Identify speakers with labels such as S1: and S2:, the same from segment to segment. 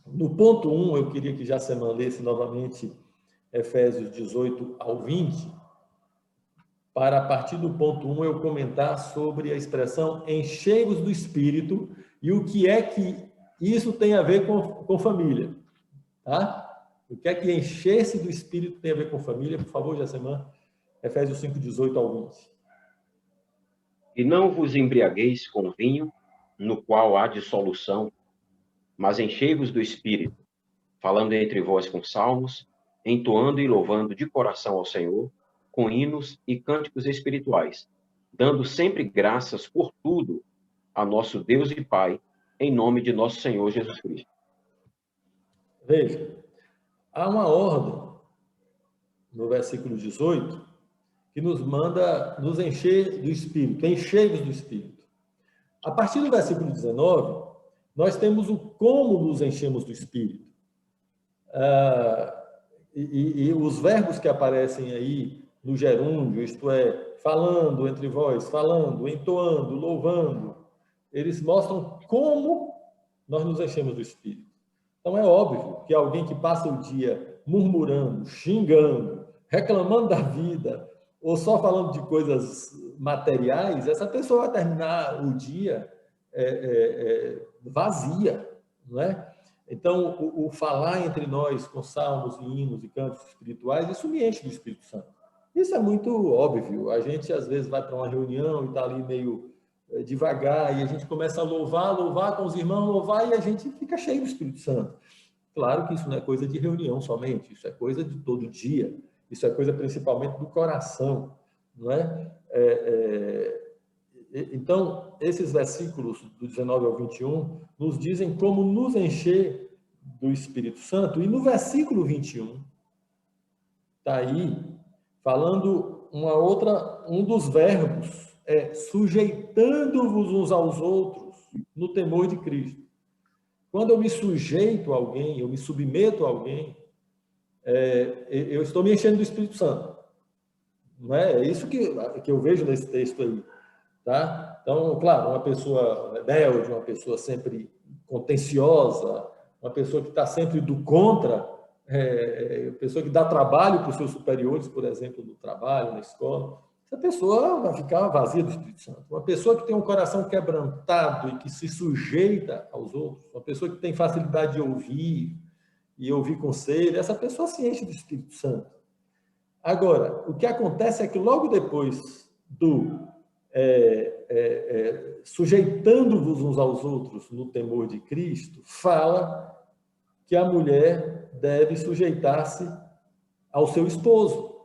S1: No ponto 1, eu queria que Jaceman lesse novamente Efésios 18 ao 20, para, a partir do ponto 1, eu comentar sobre a expressão enchei-vos do Espírito e o que é que isso tem a ver com família. Tá? O que é que encher-se do Espírito tem a ver com família? Por favor, Jaceman, Efésios 5, 18 ao 20.
S2: E não vos embriagueis com vinho, no qual há dissolução, mas enchei-vos do Espírito, falando entre vós com salmos, entoando e louvando de coração ao Senhor, com hinos e cânticos espirituais, dando sempre graças por tudo a nosso Deus e Pai, em nome de nosso Senhor Jesus Cristo.
S1: Veja, há uma ordem no versículo 18 que nos manda nos encher do Espírito, enchei-vos do Espírito. A partir do versículo 19, nós temos o como nos enchemos do Espírito. E os verbos que aparecem aí no gerúndio, isto é, falando entre vós, falando, entoando, louvando, eles mostram como nós nos enchemos do Espírito. Então é óbvio que alguém que passa o dia murmurando, xingando, reclamando da vida, ou só falando de coisas materiais, essa pessoa vai terminar o dia vazia, não é? Então, o falar entre nós com salmos e hinos e cantos espirituais, isso me enche do Espírito Santo. Isso é muito óbvio. A gente, às vezes, vai para uma reunião e está ali meio devagar, e a gente começa a louvar com os irmãos, louvar, e a gente fica cheio do Espírito Santo. Claro que isso não é coisa de reunião somente, isso é coisa de todo dia, isso é coisa principalmente do coração, não é? Então, esses versículos do 19 ao 21 nos dizem como nos encher do Espírito Santo, e no versículo 21 está aí falando um dos verbos, sujeitando-vos uns aos outros no temor de Cristo. Quando eu me sujeito a alguém, eu me submeto a alguém, eu estou me enchendo do Espírito Santo. Não é? É isso que eu vejo nesse texto aí. Tá? Então, claro, uma pessoa rebelde, uma pessoa sempre contenciosa, uma pessoa que está sempre do contra, pessoa que dá trabalho para os seus superiores, por exemplo, no trabalho, na escola, essa pessoa vai ficar vazia do Espírito Santo. Uma pessoa que tem um coração quebrantado e que se sujeita aos outros, uma pessoa que tem facilidade de ouvir e ouvir conselho, essa pessoa se enche do Espírito Santo. Agora, o que acontece é que logo depois do sujeitando-vos uns aos outros no temor de Cristo, fala que a mulher deve sujeitar-se ao seu esposo.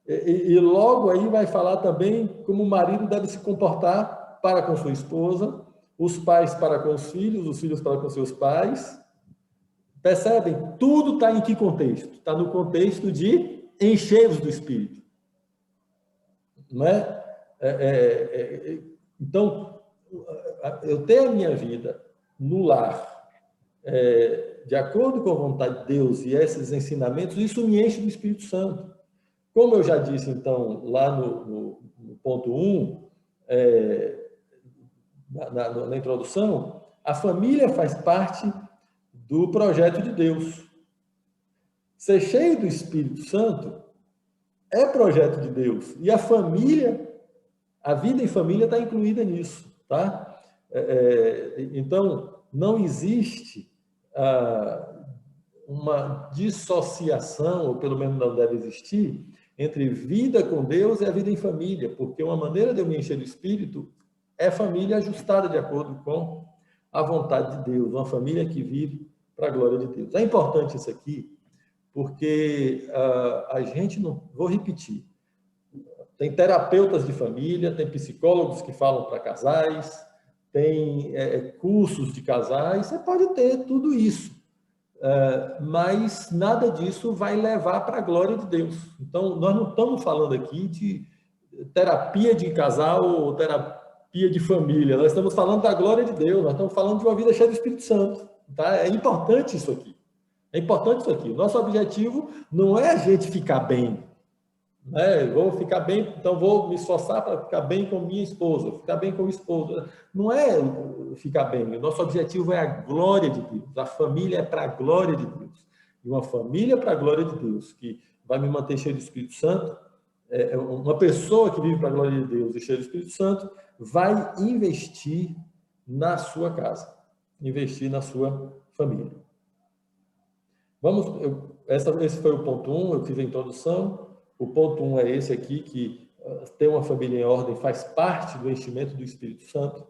S1: E logo aí vai falar também como o marido deve se comportar para com sua esposa, os pais para com os filhos para com seus pais. Percebem? Tudo está em que contexto? Está no contexto de encher-vos do Espírito. Não é? Então, eu ter a minha vida no lar, de acordo com a vontade de Deus e esses ensinamentos, isso me enche do Espírito Santo. Como eu já disse, então, lá no ponto 1, na introdução, a família faz parte do projeto de Deus. Ser cheio do Espírito Santo é projeto de Deus. E a família, a vida em família está incluída nisso, tá? Então, não existe uma dissociação, ou pelo menos não deve existir, entre vida com Deus e a vida em família, porque uma maneira de eu me encher do Espírito é família ajustada de acordo com a vontade de Deus, uma família que vive para a glória de Deus. É importante isso aqui, porque a gente não... Vou repetir. Tem terapeutas de família, tem psicólogos que falam para casais, tem cursos de casais, você pode ter tudo isso. Mas nada disso vai levar para a glória de Deus. Então, nós não estamos falando aqui de terapia de casal ou terapia de família, nós estamos falando da glória de Deus, nós estamos falando de uma vida cheia do Espírito Santo. Tá? É importante isso aqui. É importante isso aqui. O nosso objetivo não é a gente ficar bem. né? Vou ficar bem, então vou me esforçar para ficar bem com minha esposa, ficar bem com o esposo. Não é ficar bem, o nosso objetivo é a glória de Deus, a família é para a glória de Deus. E uma família para a glória de Deus, que vai me manter cheio do Espírito Santo, uma pessoa que vive para a glória de Deus e cheia do Espírito Santo, vai investir na sua casa, investir na sua família. Esse foi o ponto 1, eu fiz a introdução. O ponto 1 é esse aqui, que ter uma família em ordem faz parte do enchimento do Espírito Santo.